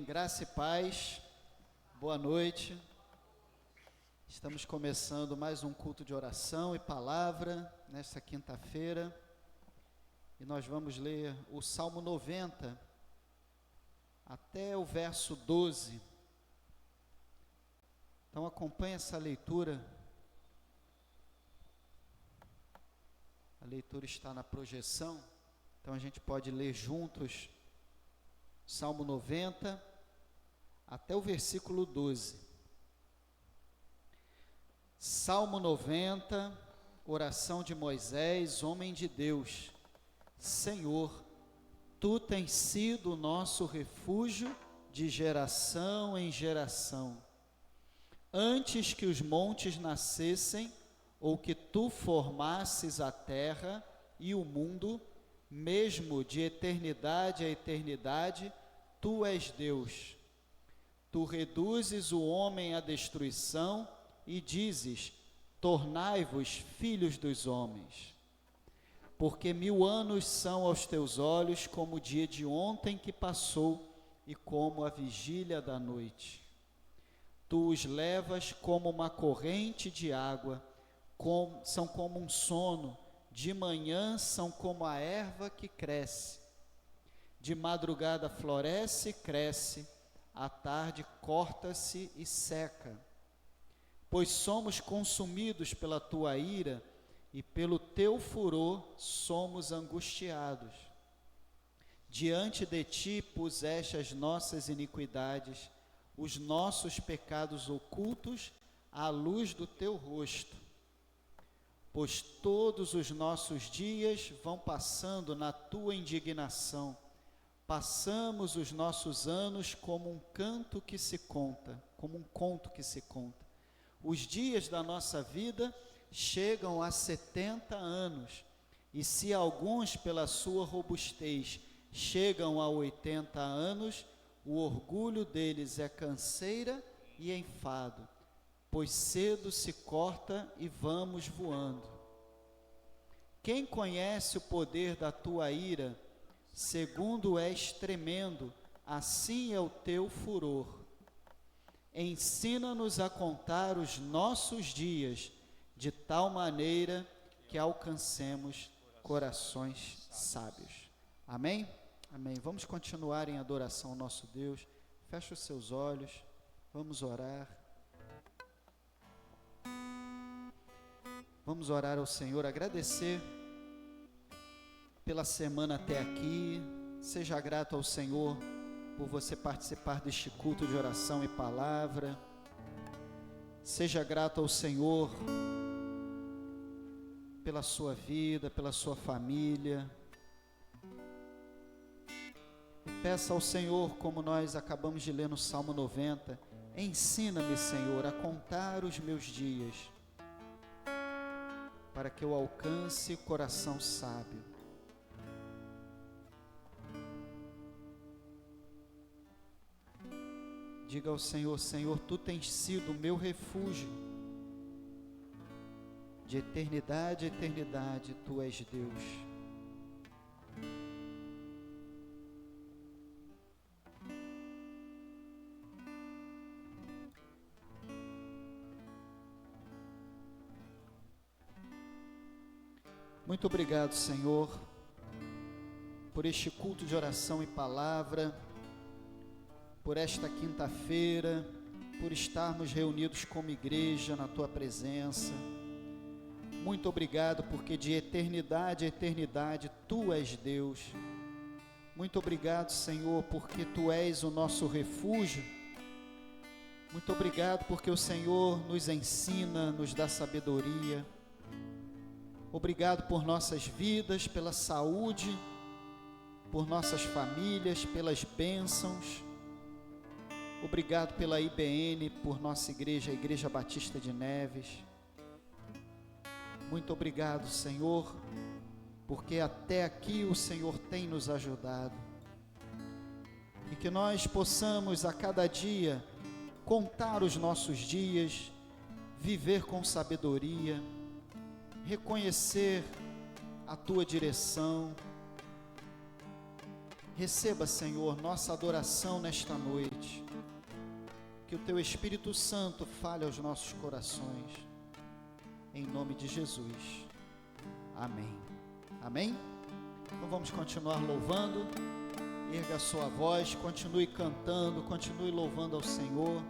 Graça e paz, boa noite. Estamos começando mais um culto de oração e palavra nesta quinta-feira. E nós vamos ler o Salmo 90 até o verso 12. Então acompanhe essa leitura. A leitura está na projeção, então a gente pode ler juntos Salmo 90 até o versículo 12. Salmo 90, oração de Moisés, homem de Deus. Senhor, Tu tens sido o nosso refúgio de geração em geração. Antes que os montes nascessem, ou que Tu formasses a terra e o mundo, mesmo de eternidade a eternidade, Tu és Deus. Tu reduzes o homem à destruição e dizes: tornai-vos filhos dos homens. Porque 1000 anos são aos teus olhos como o dia de ontem que passou e como a vigília da noite. Tu os levas como uma corrente de água, são como um sono, de manhã são como a erva que cresce. De madrugada floresce e cresce, à tarde corta-se e seca. Pois somos consumidos pela Tua ira, e pelo Teu furor somos angustiados. Diante de Ti puseste as nossas iniquidades, os nossos pecados ocultos, à luz do Teu rosto. Pois todos os nossos dias vão passando na Tua indignação. Passamos os nossos anos como um canto que se conta, como um conto que se conta. Os dias da nossa vida chegam a 70 anos, e se alguns pela sua robustez chegam a 80 anos, o orgulho deles é canseira e enfado, pois cedo se corta e vamos voando. Quem conhece o poder da Tua ira? Segundo és tremendo, assim é o Teu furor. Ensina-nos a contar os nossos dias, de tal maneira que alcancemos corações sábios. Amém? Amém. Vamos continuar em adoração ao nosso Deus. Feche os seus olhos, vamos orar. Vamos orar ao Senhor, agradecer pela semana até aqui. Seja grato ao Senhor por você participar deste culto de oração e palavra. Seja grato ao Senhor pela sua vida, pela sua família. Peça ao Senhor, como nós acabamos de ler no Salmo 90, ensina-me, Senhor, a contar os meus dias, para que eu alcance coração sábio. Diga ao Senhor: Senhor, Tu tens sido o meu refúgio. De eternidade a eternidade, Tu és Deus. Muito obrigado, Senhor, por este culto de oração e palavra, por esta quinta-feira, por estarmos reunidos como igreja na Tua presença. Muito obrigado, porque de eternidade a eternidade Tu és Deus. Muito obrigado, Senhor, porque Tu és o nosso refúgio. Muito obrigado, porque o Senhor nos ensina, nos dá sabedoria. Obrigado por nossas vidas, pela saúde, por nossas famílias, pelas bênçãos. Obrigado pela IBN, por nossa igreja, a Igreja Batista de Neves. Muito obrigado, Senhor, porque até aqui o Senhor tem nos ajudado. E que nós possamos a cada dia contar os nossos dias, viver com sabedoria, reconhecer a Tua direção, Receba, Senhor, nossa adoração nesta noite. Que o Teu Espírito Santo fale aos nossos corações. Em nome de Jesus. Amém. Amém? Então vamos continuar louvando. Erga a sua voz, continue cantando, continue louvando ao Senhor.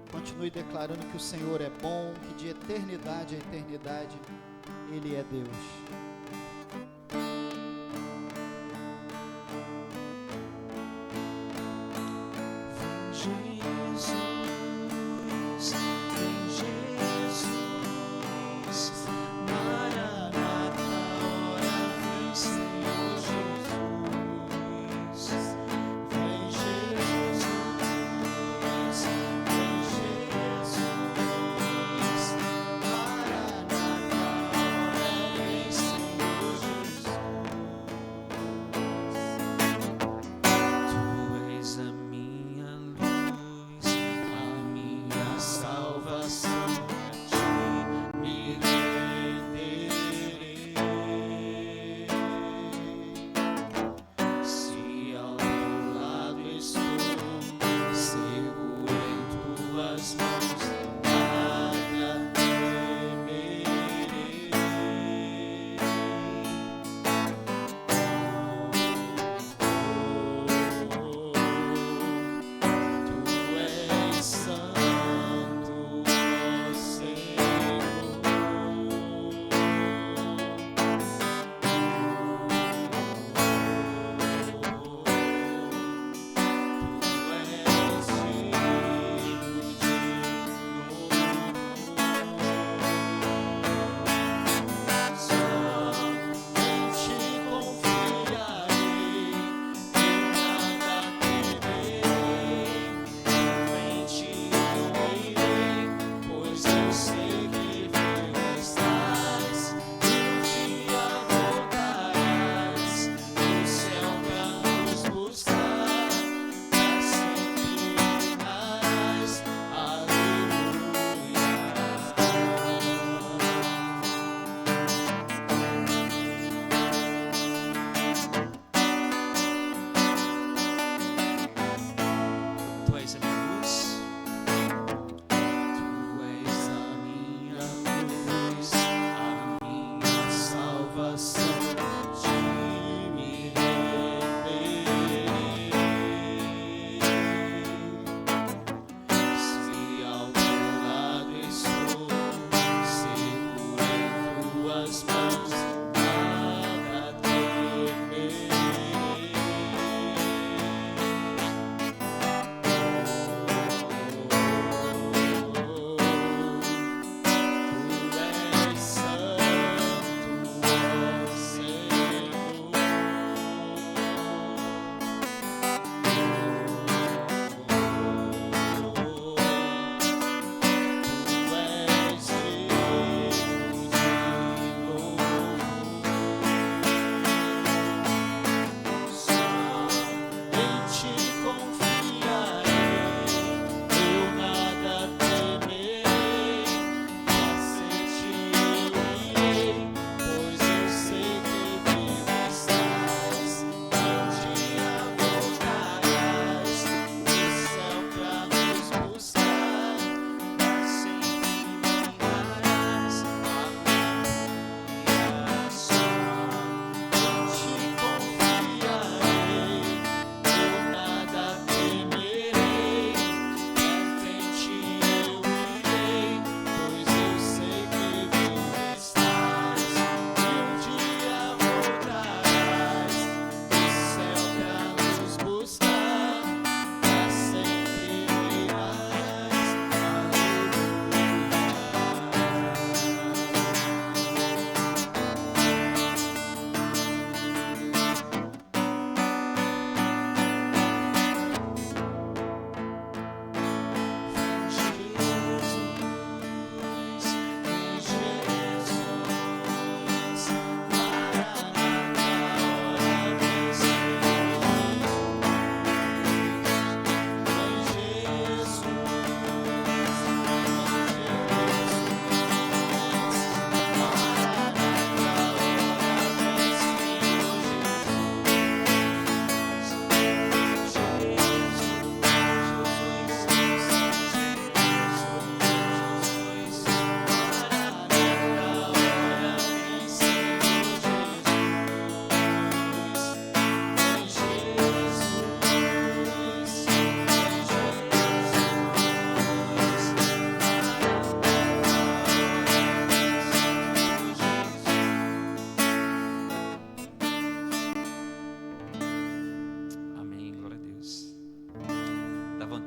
Continue declarando que o Senhor é bom, que de eternidade a eternidade Ele é Deus.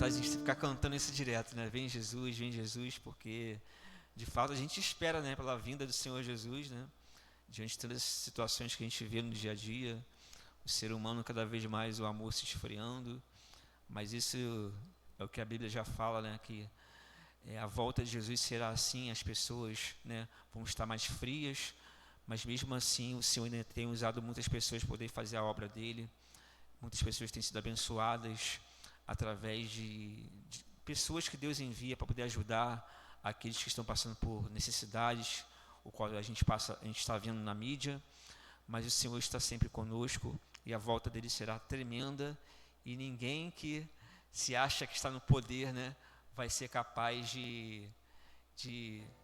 vontade de ficar cantando isso direto, né? Vem Jesus, porque de fato a gente espera, né, pela vinda do Senhor Jesus, né? Diante de todas as situações que a gente vê no dia a dia, o ser humano cada vez mais, o amor se esfriando, mas isso é o que a Bíblia já fala, né? Que a volta de Jesus será assim, as pessoas, né, vão estar mais frias, mas mesmo assim o Senhor ainda tem usado muitas pessoas para poder fazer a obra dele. Muitas pessoas têm sido abençoadas através de pessoas que Deus envia para poder ajudar aqueles que estão passando por necessidades, o qual a gente está vendo na mídia, mas o Senhor está sempre conosco e a volta dele será tremenda, e ninguém que se acha que está no poder, né, vai ser capaz de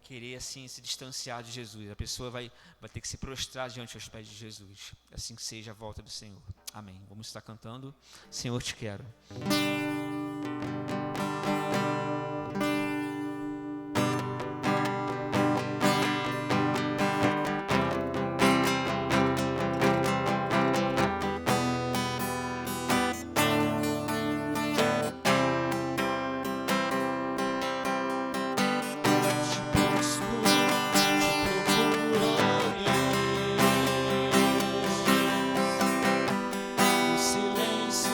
querer assim se distanciar de Jesus. A pessoa vai ter que se prostrar diante dos pés de Jesus. Assim que seja a volta do Senhor. Amém. Vamos estar cantando Senhor, te quero. silêncio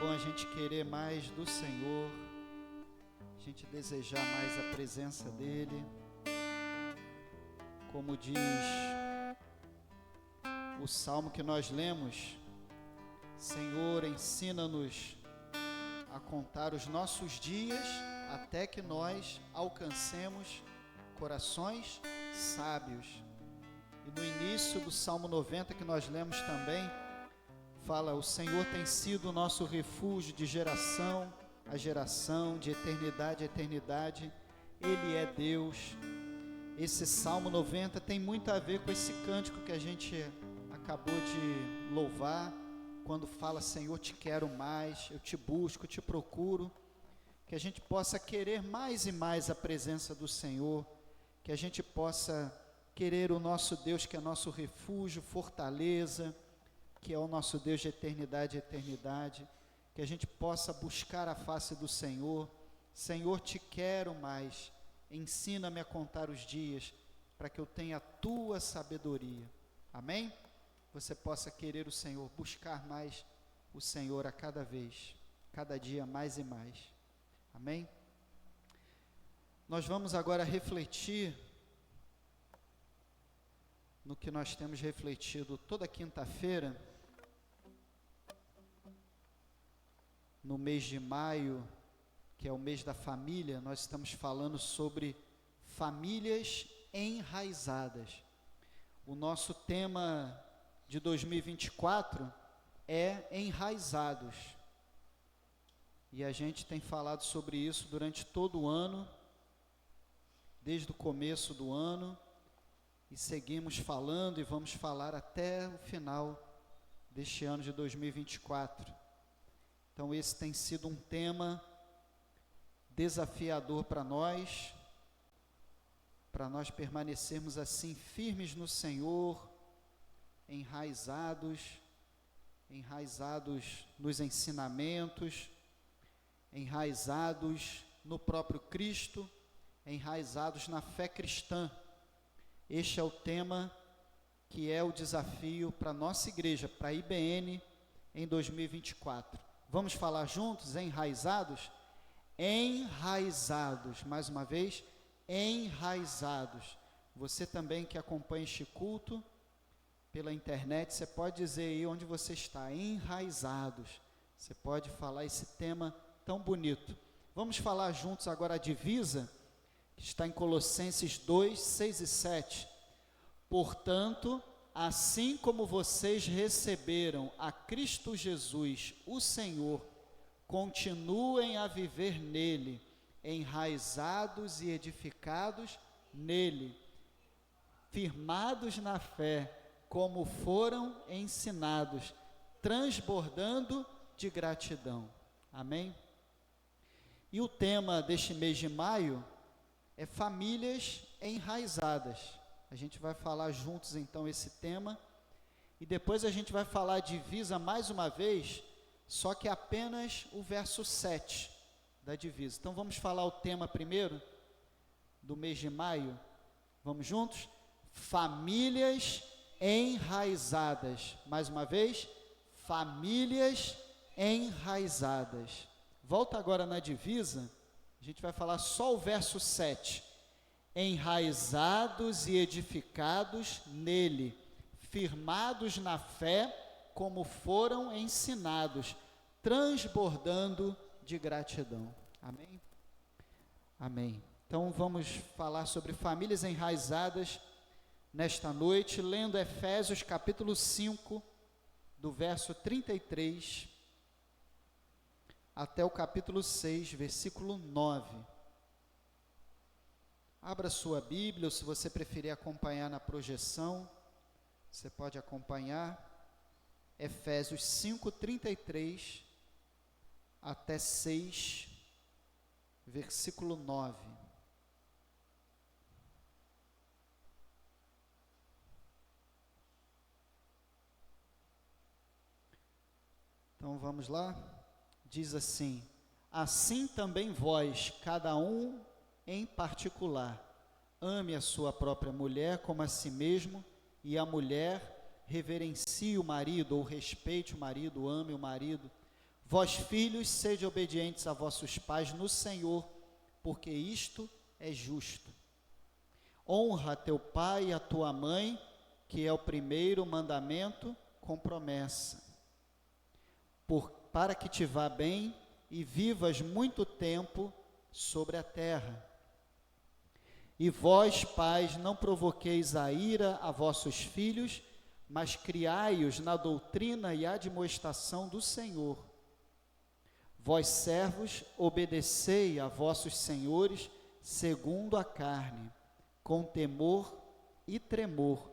bom a gente querer mais do Senhor, a gente desejar mais a presença dEle. Como diz o salmo que nós lemos, Senhor, ensina-nos a contar os nossos dias até que nós alcancemos corações sábios. E no início do Salmo 90 que nós lemos também, fala: o Senhor tem sido o nosso refúgio de geração a geração, de eternidade a eternidade. Ele é Deus. Esse Salmo 90 tem muito a ver com esse cântico que a gente acabou de louvar, quando fala: Senhor, te quero mais, eu te busco, te procuro. Que a gente possa querer mais e mais a presença do Senhor, que a gente possa querer o nosso Deus, que é nosso refúgio, fortaleza, que é o nosso Deus de eternidade a eternidade, que a gente possa buscar a face do Senhor. Senhor, te quero mais, ensina-me a contar os dias, para que eu tenha a tua sabedoria. Amém? Você possa querer o Senhor, buscar mais o Senhor a cada vez, cada dia mais e mais. Amém? Nós vamos agora refletir no que nós temos refletido toda quinta-feira, no mês de maio, que é o mês da família. Nós estamos falando sobre famílias enraizadas. O nosso tema de 2024 é enraizados. E a gente tem falado sobre isso durante todo o ano, desde o começo do ano, e seguimos falando e vamos falar até o final deste ano de 2024. Então esse tem sido um tema desafiador para nós permanecermos assim firmes no Senhor, enraizados nos ensinamentos, enraizados no próprio Cristo, enraizados na fé cristã. Este é o tema que é o desafio para a nossa igreja, para a IBN em 2024. Vamos falar juntos? Enraizados? Enraizados, mais uma vez, enraizados. Você também que acompanha este culto pela internet, você pode dizer aí onde você está, enraizados. Você pode falar esse tema tão bonito. Vamos falar juntos agora a divisa, que está em Colossenses 2, 6 e 7. Portanto, assim como vocês receberam a Cristo Jesus, o Senhor, continuem a viver nele, enraizados e edificados nele, firmados na fé, como foram ensinados, transbordando de gratidão. Amém? E o tema deste mês de maio é famílias enraizadas. A gente vai falar juntos então esse tema, e depois a gente vai falar divisa mais uma vez, só que apenas o verso 7 da divisa. Então vamos falar o tema primeiro, do mês de maio. Vamos juntos? Famílias enraizadas. Mais uma vez, famílias enraizadas. Volta agora na divisa, a gente vai falar só o verso 7. Enraizados e edificados nele, firmados na fé, como foram ensinados, transbordando de gratidão. Amém? Amém. Então vamos falar sobre famílias enraizadas nesta noite, lendo Efésios capítulo 5, do verso 33 até o capítulo 6, versículo 9. Abra sua Bíblia, ou se você preferir acompanhar na projeção, você pode acompanhar. Efésios 5, 33 até 6, versículo 9. Então vamos lá? Diz assim: assim também vós, cada um em particular, ame a sua própria mulher como a si mesmo, e a mulher reverencie o marido, ou respeite o marido, ame o marido. Vós, filhos, sede obedientes a vossos pais no Senhor, porque isto é justo. Honra teu pai e a tua mãe, que é o primeiro mandamento com promessa, para que te vá bem e vivas muito tempo sobre a terra. E vós, pais, não provoqueis a ira a vossos filhos, mas criai-os na doutrina e admoestação do Senhor. Vós, servos, obedecei a vossos senhores segundo a carne, com temor e tremor,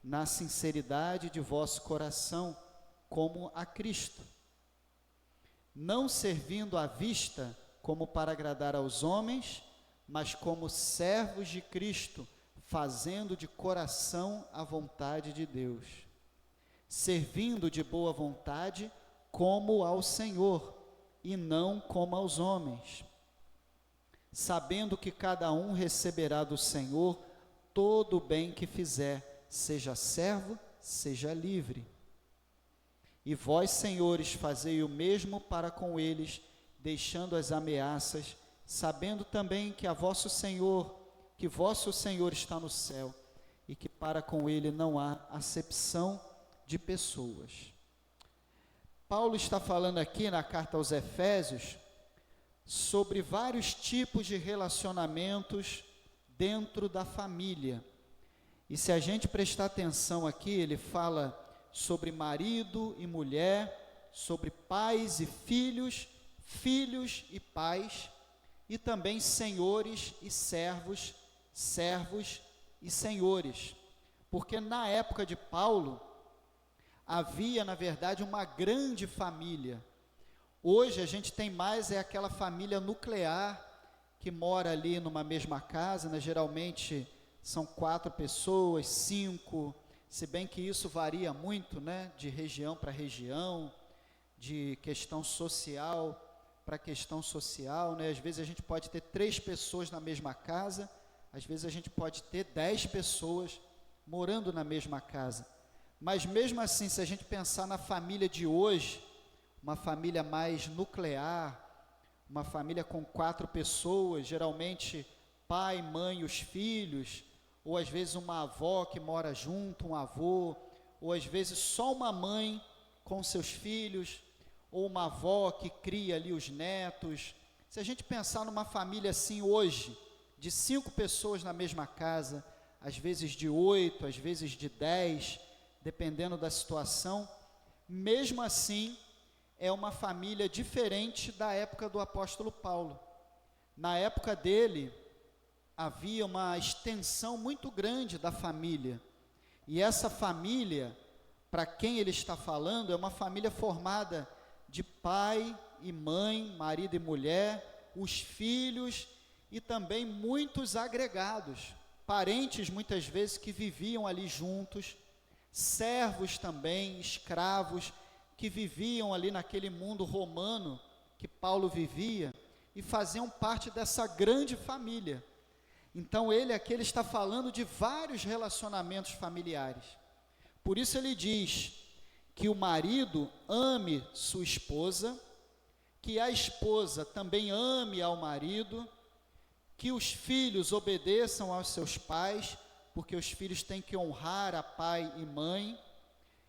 na sinceridade de vosso coração, como a Cristo, não servindo à vista como para agradar aos homens, mas como servos de Cristo, fazendo de coração a vontade de Deus, servindo de boa vontade como ao Senhor, e não como aos homens, sabendo que cada um receberá do Senhor todo o bem que fizer, seja servo, seja livre. E vós, senhores, fazei o mesmo para com eles, deixando as ameaças, sabendo também que vosso Senhor está no céu, e que para com ele não há acepção de pessoas. Paulo está falando aqui na carta aos Efésios sobre vários tipos de relacionamentos dentro da família. E se a gente prestar atenção aqui, ele fala sobre marido e mulher, sobre pais e filhos, filhos e pais, e também senhores e servos, servos e senhores. Porque na época de Paulo, havia, na verdade, uma grande família. Hoje a gente tem mais aquela família nuclear, que mora ali numa mesma casa, né? Geralmente são 4 pessoas, 5, se bem que isso varia muito, né? De região para região, de questão social para questão social, né? Às vezes a gente pode ter 3 pessoas na mesma casa, às vezes a gente pode ter 10 pessoas morando na mesma casa. Mas mesmo assim, se a gente pensar na família de hoje, uma família mais nuclear, uma família com 4 pessoas, geralmente pai, mãe e os filhos, ou às vezes uma avó que mora junto, um avô, ou às vezes só uma mãe com seus filhos, ou uma avó que cria ali os netos. Se a gente pensar numa família assim hoje, de 5 pessoas na mesma casa, às vezes de 8, às vezes de 10, dependendo da situação, mesmo assim, é uma família diferente da época do apóstolo Paulo. Na época dele, havia uma extensão muito grande da família, e essa família, para quem ele está falando, é uma família formada de pai e mãe, marido e mulher, os filhos e também muitos agregados, parentes muitas vezes que viviam ali juntos, servos também, escravos, que viviam ali naquele mundo romano que Paulo vivia e faziam parte dessa grande família. Então ele está falando de vários relacionamentos familiares. Por isso ele diz que o marido ame sua esposa, que a esposa também ame ao marido, que os filhos obedeçam aos seus pais, porque os filhos têm que honrar a pai e mãe.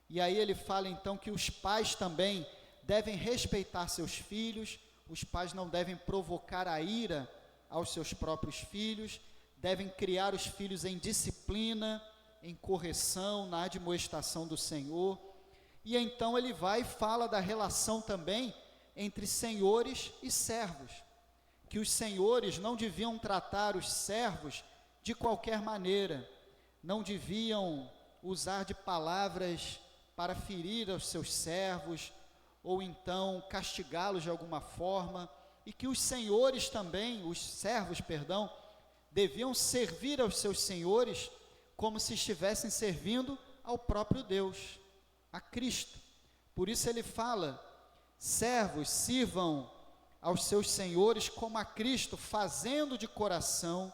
E aí ele fala então que os pais também devem respeitar seus filhos, os pais não devem provocar a ira aos seus próprios filhos, devem criar os filhos em disciplina, em correção, na admoestação do Senhor. E então ele vai e fala da relação também entre senhores e servos, que os senhores não deviam tratar os servos de qualquer maneira, não deviam usar de palavras para ferir aos seus servos, ou então castigá-los de alguma forma, e que os senhores também, os servos, perdão, deviam servir aos seus senhores como se estivessem servindo ao próprio Deus, a Cristo. Por isso ele fala, servos, sirvam aos seus senhores como a Cristo, fazendo de coração,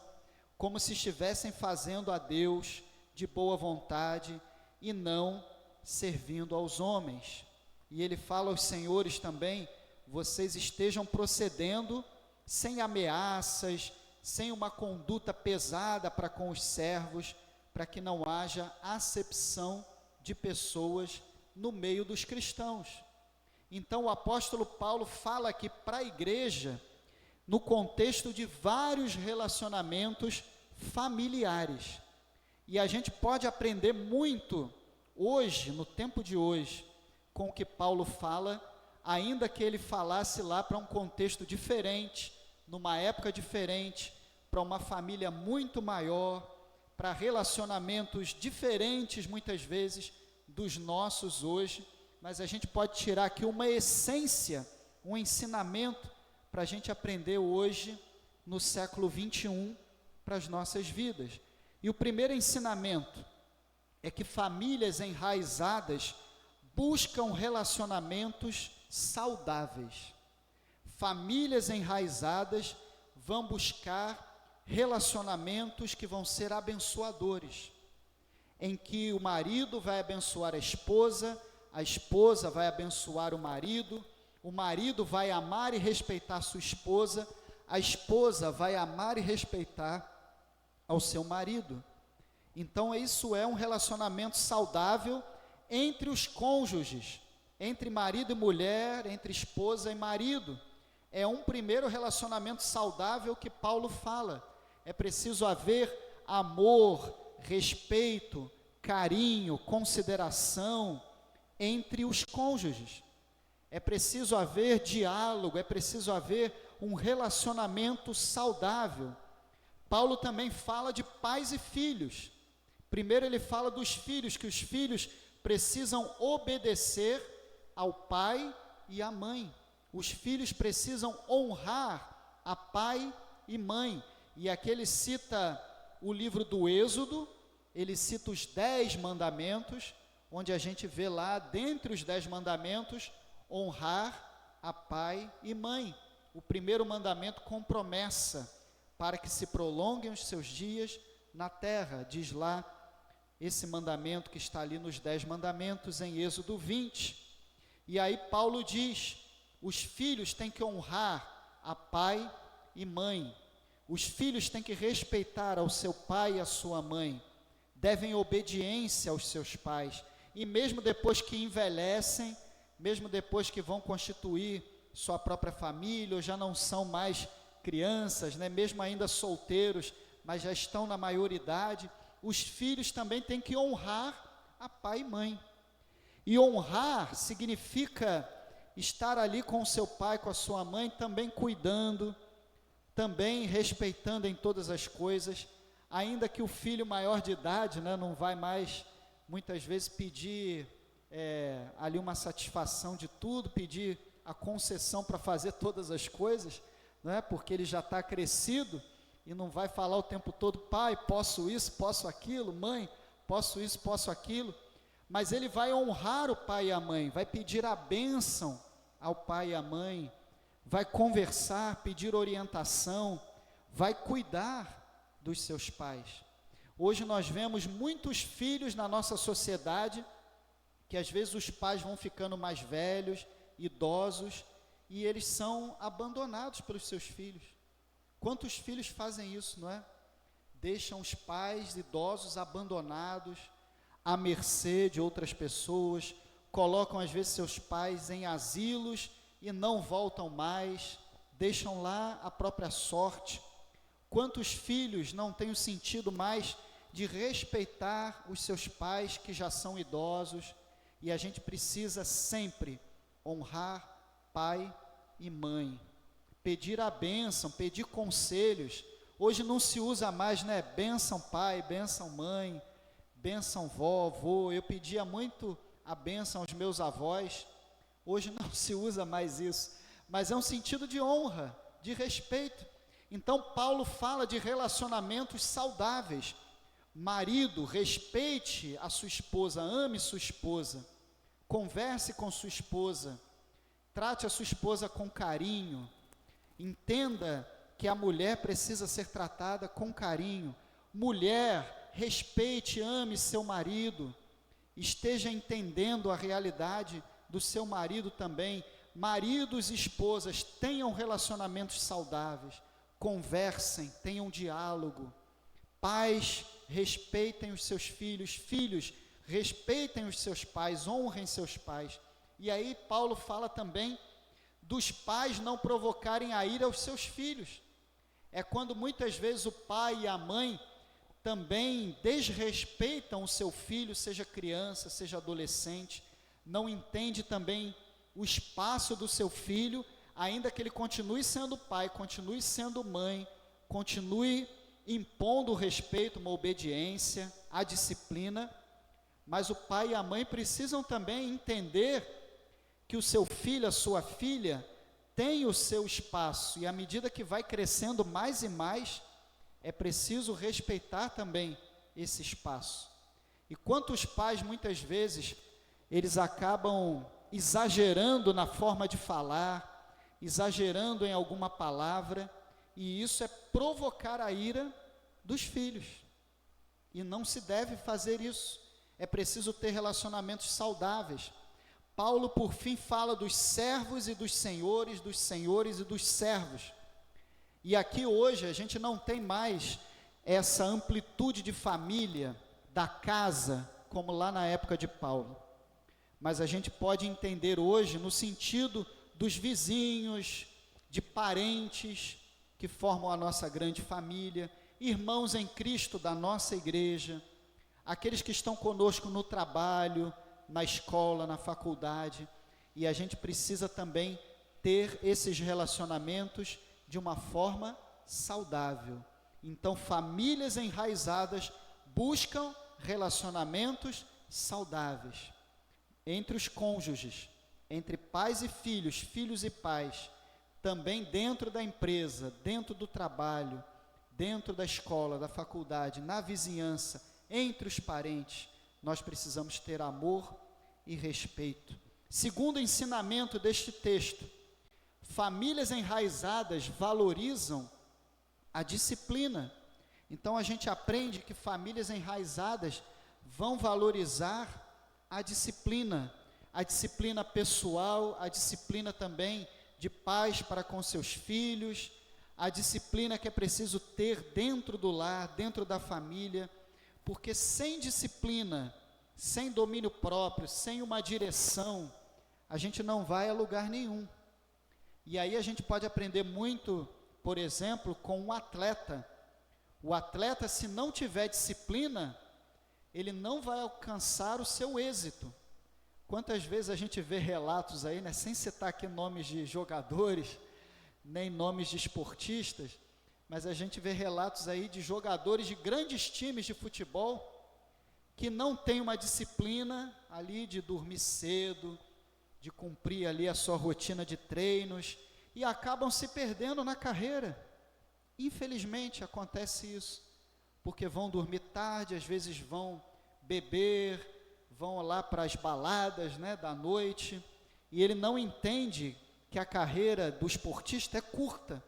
como se estivessem fazendo a Deus de boa vontade e não servindo aos homens. E ele fala aos senhores também vocês estejam procedendo sem ameaças, sem uma conduta pesada para com os servos, para que não haja acepção de pessoas no meio dos cristãos. Então o apóstolo Paulo fala aqui para a igreja, no contexto de vários relacionamentos familiares. E a gente pode aprender muito hoje, no tempo de hoje, com o que Paulo fala, ainda que ele falasse lá para um contexto diferente, numa época diferente, para uma família muito maior, para relacionamentos diferentes, muitas vezes, dos nossos hoje, mas a gente pode tirar aqui uma essência, um ensinamento, para a gente aprender hoje, no século 21, para as nossas vidas. E o primeiro ensinamento é que famílias enraizadas buscam relacionamentos saudáveis. Famílias enraizadas vão buscar relacionamentos que vão ser abençoadores, em que o marido vai abençoar a esposa vai abençoar o marido vai amar e respeitar sua esposa, a esposa vai amar e respeitar ao seu marido. Então isso é um relacionamento saudável entre os cônjuges, entre marido e mulher, entre esposa e marido. É um primeiro relacionamento saudável que Paulo fala. É preciso haver amor, respeito, carinho, consideração entre os cônjuges. É preciso haver diálogo, é preciso haver um relacionamento saudável. Paulo também fala de pais e filhos. Primeiro ele fala dos filhos, que os filhos precisam obedecer ao pai e à mãe. Os filhos precisam honrar a pai e mãe. E aqui ele cita o livro do Êxodo, ele cita os 10 mandamentos, onde a gente vê lá, dentre os 10 mandamentos, honrar a pai e mãe. O primeiro mandamento com promessa, para que se prolonguem os seus dias na terra, diz lá esse mandamento que está ali nos 10 mandamentos, em Êxodo 20. E aí Paulo diz, os filhos têm que honrar a pai e mãe, os filhos têm que respeitar ao seu pai e à sua mãe, devem obediência aos seus pais, e mesmo depois que envelhecem, mesmo depois que vão constituir sua própria família, ou já não são mais crianças, né, mesmo ainda solteiros, mas já estão na maioridade, os filhos também têm que honrar a pai e mãe. E honrar significa estar ali com o seu pai, com a sua mãe, também cuidando, também respeitando em todas as coisas, ainda que o filho maior de idade, né, não vai mais, muitas vezes, pedir ali uma satisfação de tudo, pedir a concessão para fazer todas as coisas, né, porque ele já está crescido, e não vai falar o tempo todo, pai, posso isso, posso aquilo, mãe, posso isso, posso aquilo, mas ele vai honrar o pai e a mãe, vai pedir a bênção ao pai e à mãe, vai conversar, pedir orientação, vai cuidar dos seus pais. Hoje nós vemos muitos filhos na nossa sociedade, que às vezes os pais vão ficando mais velhos, idosos, e eles são abandonados pelos seus filhos. Quantos filhos fazem isso, não é? Deixam os pais idosos abandonados, à mercê de outras pessoas, colocam às vezes seus pais em asilos e não voltam mais, deixam lá a própria sorte. Quantos filhos não têm o sentido mais de respeitar os seus pais que já são idosos, e a gente precisa sempre honrar pai e mãe, pedir a bênção, pedir conselhos. Hoje não se usa mais, né, bênção pai, bênção mãe, bênção vó, avô. Eu pedia muito a bênção aos meus avós, hoje não se usa mais isso, mas é um sentido de honra, de respeito. Então Paulo fala de relacionamentos saudáveis. Marido, respeite a sua esposa, ame sua esposa, converse com sua esposa, trate a sua esposa com carinho, entenda que a mulher precisa ser tratada com carinho. Mulher, respeite, ame seu marido, esteja entendendo a realidade do seu marido também. maridos e esposas, tenham relacionamentos saudáveis, conversem, tenham diálogo. Pais, respeitem os seus filhos, filhos, respeitem os seus pais, honrem seus pais. E aí Paulo fala também dos pais não provocarem a ira aos seus filhos. É quando muitas vezes o pai e a mãe também desrespeitam o seu filho, seja criança, seja adolescente, não entende também o espaço do seu filho, ainda que ele continue sendo pai, continue sendo mãe, continue impondo o respeito, uma obediência, a disciplina, mas o pai e a mãe precisam também entender que o seu filho, a sua filha, tem o seu espaço, e à medida que vai crescendo mais e mais, é preciso respeitar também esse espaço. E quantos pais, muitas vezes, eles acabam exagerando na forma de falar, exagerando em alguma palavra, e isso é provocar a ira dos filhos. E não se deve fazer isso. É preciso ter relacionamentos saudáveis. Paulo, por fim, fala dos servos e dos senhores e dos servos. E aqui hoje a gente não tem mais essa amplitude de família, da casa, como lá na época de Paulo. Mas a gente pode entender hoje no sentido dos vizinhos, de parentes que formam a nossa grande família, irmãos em Cristo da nossa igreja, aqueles que estão conosco no trabalho, na escola, na faculdade, e a gente precisa também ter esses relacionamentos de uma forma saudável. Então, famílias enraizadas buscam relacionamentos saudáveis entre os cônjuges, entre pais e filhos, filhos e pais, também dentro da empresa, dentro do trabalho, dentro da escola, da faculdade, na vizinhança, entre os parentes. Nós precisamos ter amor e respeito. Segundo ensinamento deste texto, famílias enraizadas valorizam a disciplina. Então a gente aprende que famílias enraizadas vão valorizar a disciplina pessoal, a disciplina também de pais para com seus filhos, a disciplina que é preciso ter dentro do lar, dentro da família, porque sem disciplina, sem domínio próprio, sem uma direção, a gente não vai a lugar nenhum. E aí a gente pode aprender muito, por exemplo, com um atleta. O atleta, se não tiver disciplina, ele não vai alcançar o seu êxito. Quantas vezes a gente vê relatos aí, né, sem citar aqui nomes de jogadores, nem nomes de esportistas, mas a gente vê relatos aí de jogadores de grandes times de futebol que não têm uma disciplina ali de dormir cedo, de cumprir ali a sua rotina de treinos e acabam se perdendo na carreira. Infelizmente acontece isso, porque vão dormir tarde, às vezes vão beber, vão lá para as baladas, né, da noite, e ele não entende que a carreira do esportista é curta.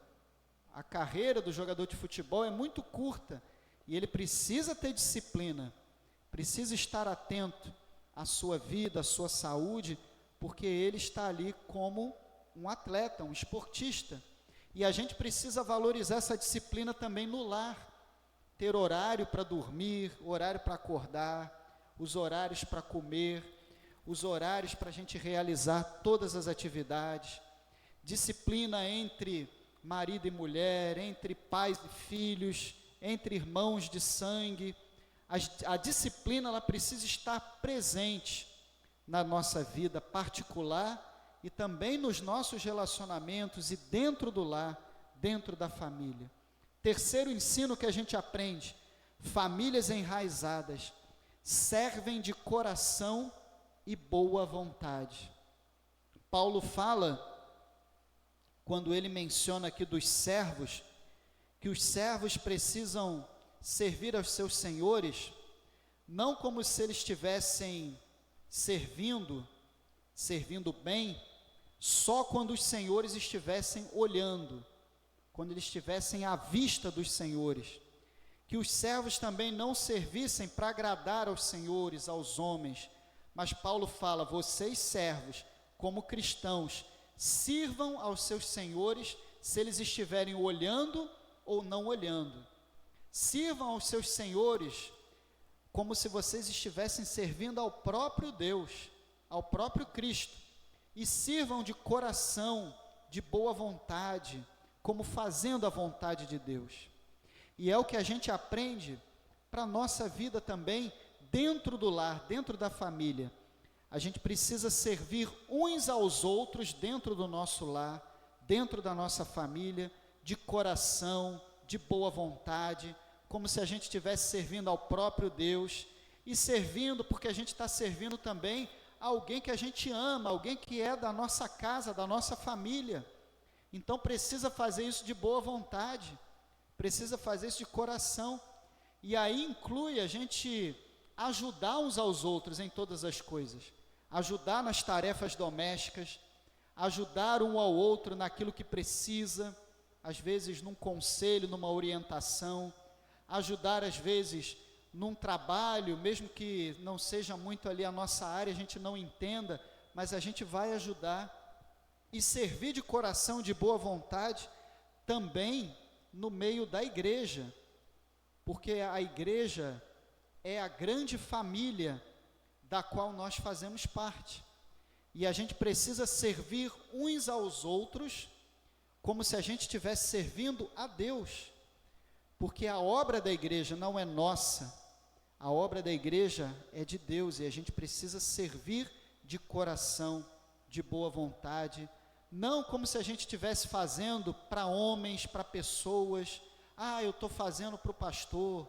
A carreira do jogador de futebol é muito curta, e ele precisa ter disciplina, precisa estar atento à sua vida, à sua saúde, porque ele está ali como um atleta, um esportista. E a gente precisa valorizar essa disciplina também no lar, ter horário para dormir, horário para acordar, os horários para comer, os horários para a gente realizar todas as atividades, disciplina entre marido e mulher, entre pais e filhos, entre irmãos de sangue. A disciplina, ela precisa estar presente na nossa vida particular e também nos nossos relacionamentos e dentro do lar, dentro da família. Terceiro ensino que a gente aprende: famílias enraizadas servem de coração e boa vontade. Paulo fala, quando ele menciona aqui dos servos, que os servos precisam servir aos seus senhores, não como se eles estivessem servindo bem, só quando os senhores estivessem olhando, quando eles estivessem à vista dos senhores, que os servos também não servissem para agradar aos senhores, aos homens, mas Paulo fala: vocês servos, como cristãos, sirvam aos seus senhores, se eles estiverem olhando ou não olhando. Sirvam aos seus senhores como se vocês estivessem servindo ao próprio Deus, ao próprio Cristo, e sirvam de coração, de boa vontade, como fazendo a vontade de Deus. E é o que a gente aprende para a nossa vida também, dentro do lar, dentro da família. A gente precisa servir uns aos outros dentro do nosso lar, dentro da nossa família, de coração, de boa vontade, como se a gente estivesse servindo ao próprio Deus, e servindo porque a gente está servindo também a alguém que a gente ama, alguém que é da nossa casa, da nossa família. Então precisa fazer isso de boa vontade, precisa fazer isso de coração, e aí inclui a gente ajudar uns aos outros em todas as coisas, ajudar nas tarefas domésticas, ajudar um ao outro naquilo que precisa, às vezes num conselho, numa orientação, ajudar às vezes num trabalho, mesmo que não seja muito ali a nossa área, a gente não entenda, mas a gente vai ajudar, e servir de coração, de boa vontade, também no meio da igreja, porque a igreja é a grande família da qual nós fazemos parte, e a gente precisa servir uns aos outros, como se a gente estivesse servindo a Deus, porque a obra da igreja não é nossa, a obra da igreja é de Deus, e a gente precisa servir de coração, de boa vontade, não como se a gente estivesse fazendo para homens, para pessoas, eu estou fazendo para o pastor,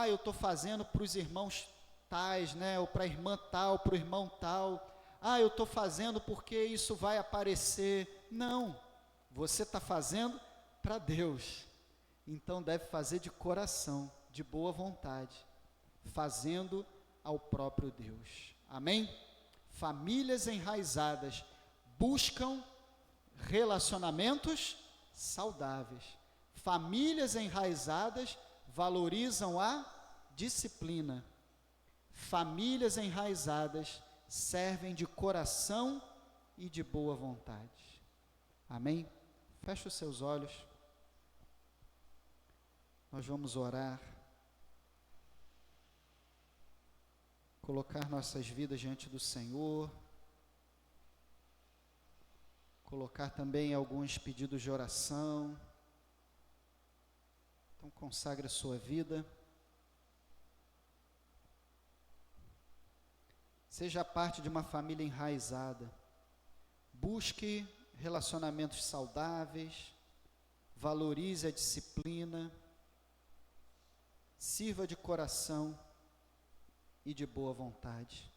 eu estou fazendo para os irmãos tais, né, ou para a irmã tal, para o irmão tal, eu estou fazendo porque isso vai aparecer. Não, você está fazendo para Deus, então deve fazer de coração, de boa vontade, fazendo ao próprio Deus. Amém? Famílias enraizadas buscam relacionamentos saudáveis. Famílias enraizadas valorizam a disciplina. Famílias enraizadas servem de coração e de boa vontade. Amém? Feche os seus olhos. Nós vamos orar, colocar nossas vidas diante do Senhor, colocar também alguns pedidos de oração. Então consagre a sua vida, seja parte de uma família enraizada, busque relacionamentos saudáveis, valorize a disciplina, sirva de coração e de boa vontade.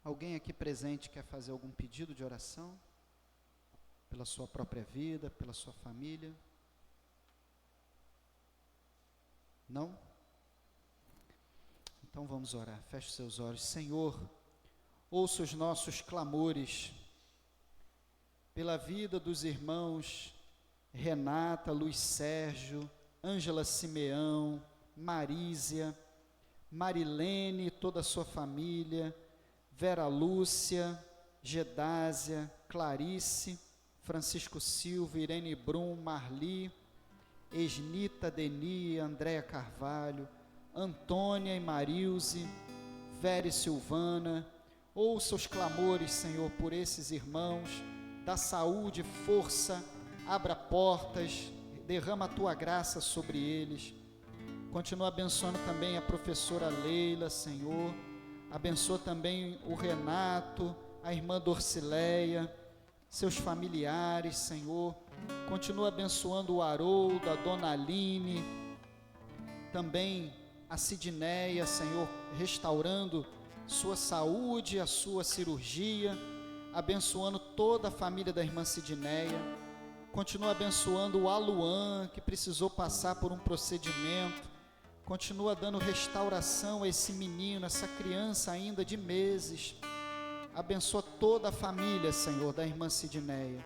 Alguém aqui presente quer fazer algum pedido de oração? Pela sua própria vida, pela sua família? Não? Então vamos orar. Feche os seus olhos. Senhor, ouça os nossos clamores pela vida dos irmãos Renata, Luiz Sérgio, Ângela Simeão, Marísia, Marilene, toda a sua família, Vera Lúcia, Gedásia, Clarice, Francisco Silva, Irene Brum, Marli, Esnita, Deni, Andréa Carvalho, Antônia e Marilze, Vera e Silvana. Ouça os clamores, Senhor, por esses irmãos, dá saúde, força, abra portas, derrama a Tua graça sobre eles. Continua abençoando também a professora Leila, Senhor. Abençoa também o Renato, a irmã Dorcileia, seus familiares, Senhor. Continua abençoando o Haroldo, a Dona Aline, também a Sidneia, Senhor, restaurando sua saúde, a sua cirurgia, abençoando toda a família da irmã Sidneia. Continua abençoando o Aluan, que precisou passar por um procedimento. Continua dando restauração a esse menino, essa criança ainda de meses. Abençoa toda a família, Senhor, da irmã Sidneia.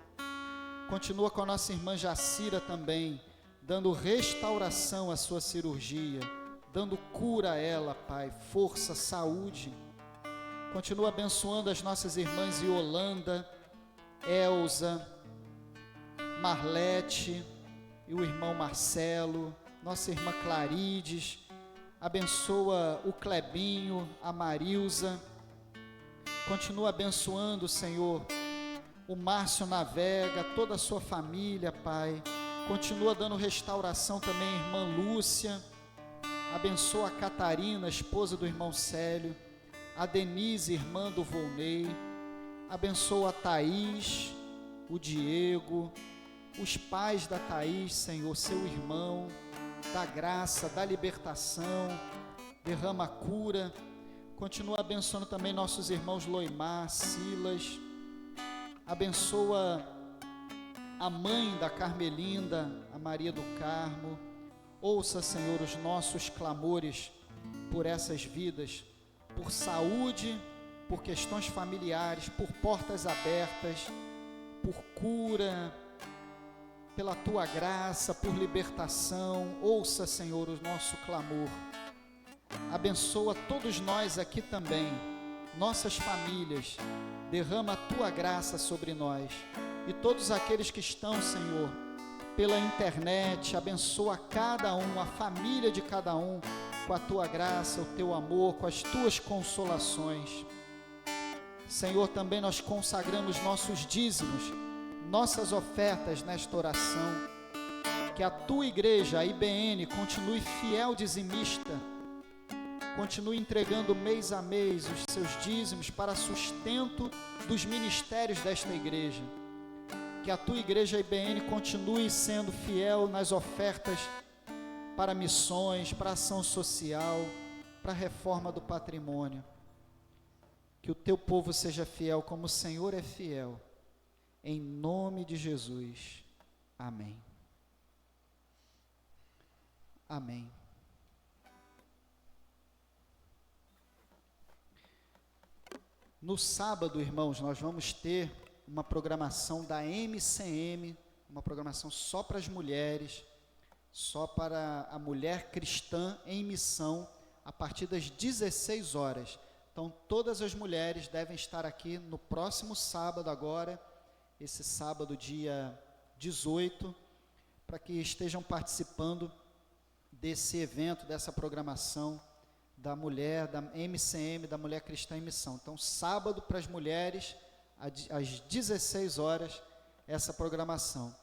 Continua com a nossa irmã Jacira também, dando restauração à sua cirurgia, dando cura a ela, Pai, força, saúde. Continua abençoando as nossas irmãs Yolanda, Elza, Marlete e o irmão Marcelo, nossa irmã Clarides. Abençoa o Clebinho, a Marilza. Continua abençoando, Senhor, o Márcio Navega, toda a sua família, Pai. Continua dando restauração também à irmã Lúcia. Abençoa a Catarina, esposa do irmão Célio. A Denise, irmã do Volney. Abençoa a Thaís, o Diego, os pais da Thaís, Senhor, seu irmão. Dá graça, dá libertação, derrama cura. Continua abençoando também nossos irmãos Loimar, Silas. Abençoa a mãe da Carmelinda, a Maria do Carmo. Ouça, Senhor, os nossos clamores por essas vidas, por saúde, por questões familiares, por portas abertas, por cura, pela Tua graça, por libertação. Ouça, Senhor, o nosso clamor. Abençoa todos nós aqui também, nossas famílias. Derrama a Tua graça sobre nós. E todos aqueles que estão, Senhor, pela internet, abençoa cada um, a família de cada um, com a Tua graça, o Teu amor, com as Tuas consolações. Senhor, também nós consagramos nossos dízimos, nossas ofertas nesta oração. Que a Tua igreja, a IBN, continue fiel dizimista, continue entregando mês a mês os seus dízimos para sustento dos ministérios desta igreja. Que a Tua igreja IBN continue sendo fiel nas ofertas para missões, para ação social, para a reforma do patrimônio. Que o Teu povo seja fiel como o Senhor é fiel. Em nome de Jesus. Amém. Amém. No sábado, irmãos, nós vamos ter uma programação da MCM, uma programação só para as mulheres, só para a mulher cristã em missão, a partir das 16 horas. Então, todas as mulheres devem estar aqui no próximo sábado agora, esse sábado, dia 18, para que estejam participando desse evento, dessa programação da mulher, da MCM, da Mulher Cristã em Missão. Então, sábado para as mulheres, às 16 horas, essa programação.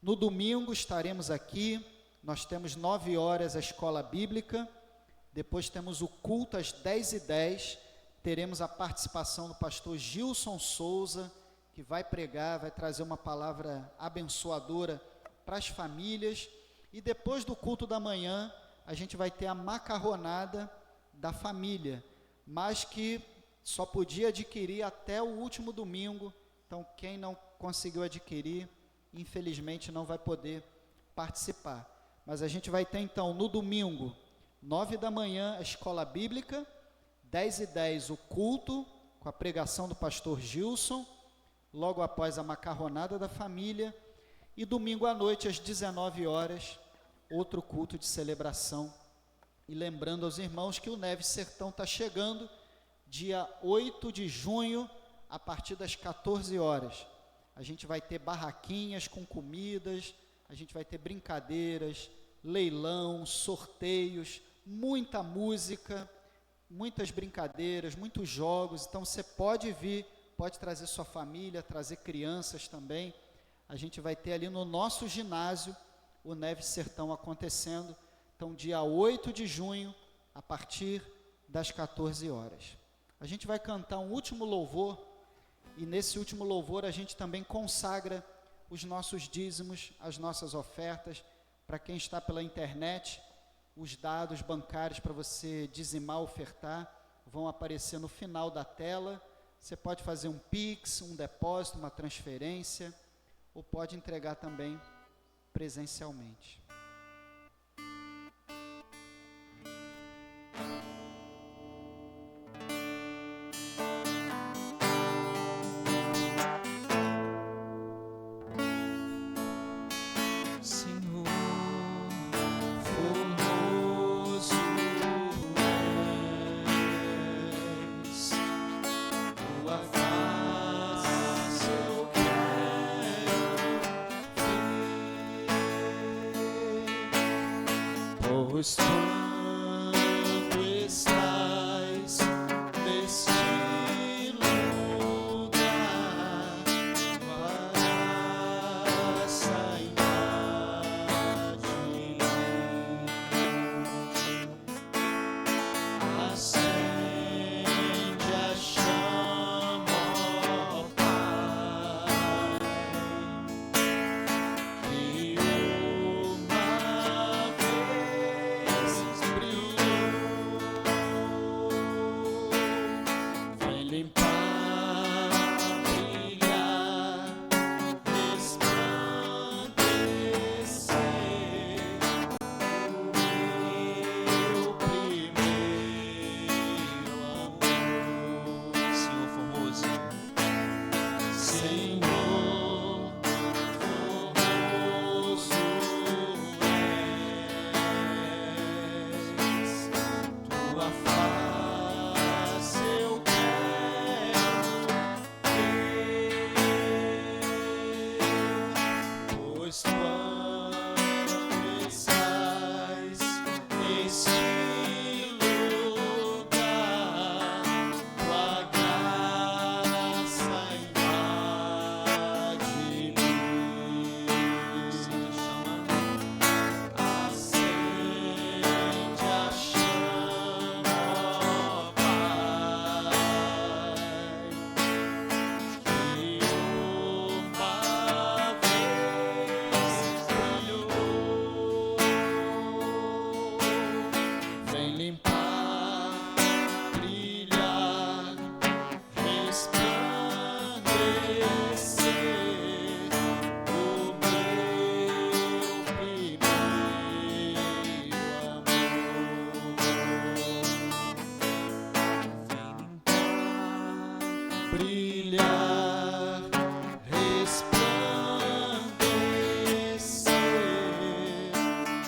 No domingo estaremos aqui, nós temos 9 horas a escola bíblica, depois temos o culto às 10h10, teremos a participação do pastor Gilson Souza, que vai pregar, vai trazer uma palavra abençoadora para as famílias, e depois do culto da manhã, a gente vai ter a macarronada da família, mas que só podia adquirir até o último domingo, então quem não conseguiu adquirir, infelizmente não vai poder participar. Mas a gente vai ter então no domingo, 9 da manhã, a escola bíblica, 10h10 o culto, com a pregação do pastor Gilson, logo após a macarronada da família, e domingo à noite, às 19 horas, outro culto de celebração. E lembrando aos irmãos que o Neve Sertão está chegando, dia 8 de junho, a partir das 14 horas. A gente vai ter barraquinhas com comidas, a gente vai ter brincadeiras, leilão, sorteios, muita música, muitas brincadeiras, muitos jogos. Então você pode vir, pode trazer sua família, trazer crianças também. A gente vai ter ali no nosso ginásio o Neve Sertão acontecendo. Então, dia 8 de junho, a partir das 14 horas. A gente vai cantar um último louvor, e nesse último louvor a gente também consagra os nossos dízimos, as nossas ofertas. Para quem está pela internet, os dados bancários para você dizimar, ofertar, vão aparecer no final da tela. Você pode fazer um Pix, um depósito, uma transferência, ou pode entregar também presencialmente. pois quando estás neste lugar, passa invade mim, acende a chama, ó Pai, que uma vez brilhou. Vem limpar, brilhar, resplandecer o meu primeiro amor. Senhor formoso, Senhor, formoso és, tua face eu quero ver, pois quando estás neste lugar, tua graça invade mim, acende a chama, ó Pai, que uma vez brilhou. Vem limpar, brilhar, resplandecer o meu primeiro amor. Brilhar, resplandecer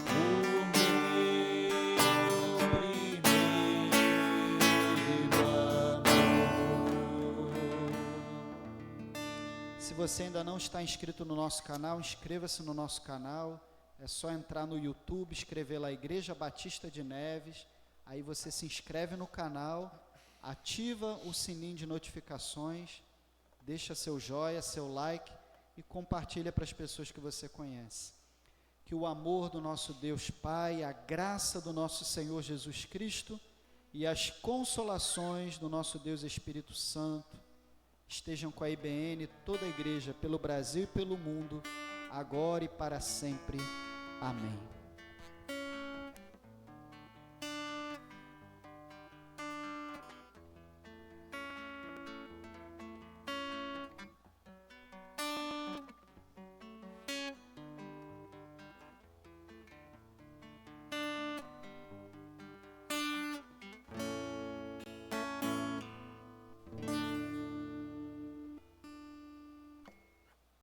o meu primeiro amor. Se você ainda não está inscrito no nosso canal, inscreva-se no nosso canal. É só entrar no YouTube, escrever lá Igreja Batista de Neves. Aí você se inscreve no canal, ativa o sininho de notificações, deixa seu joia, seu like e compartilha para as pessoas que você conhece. Que o amor do nosso Deus Pai, a graça do nosso Senhor Jesus Cristo e as consolações do nosso Deus Espírito Santo estejam com a IBN, toda a igreja, pelo Brasil e pelo mundo, agora e para sempre. Amém.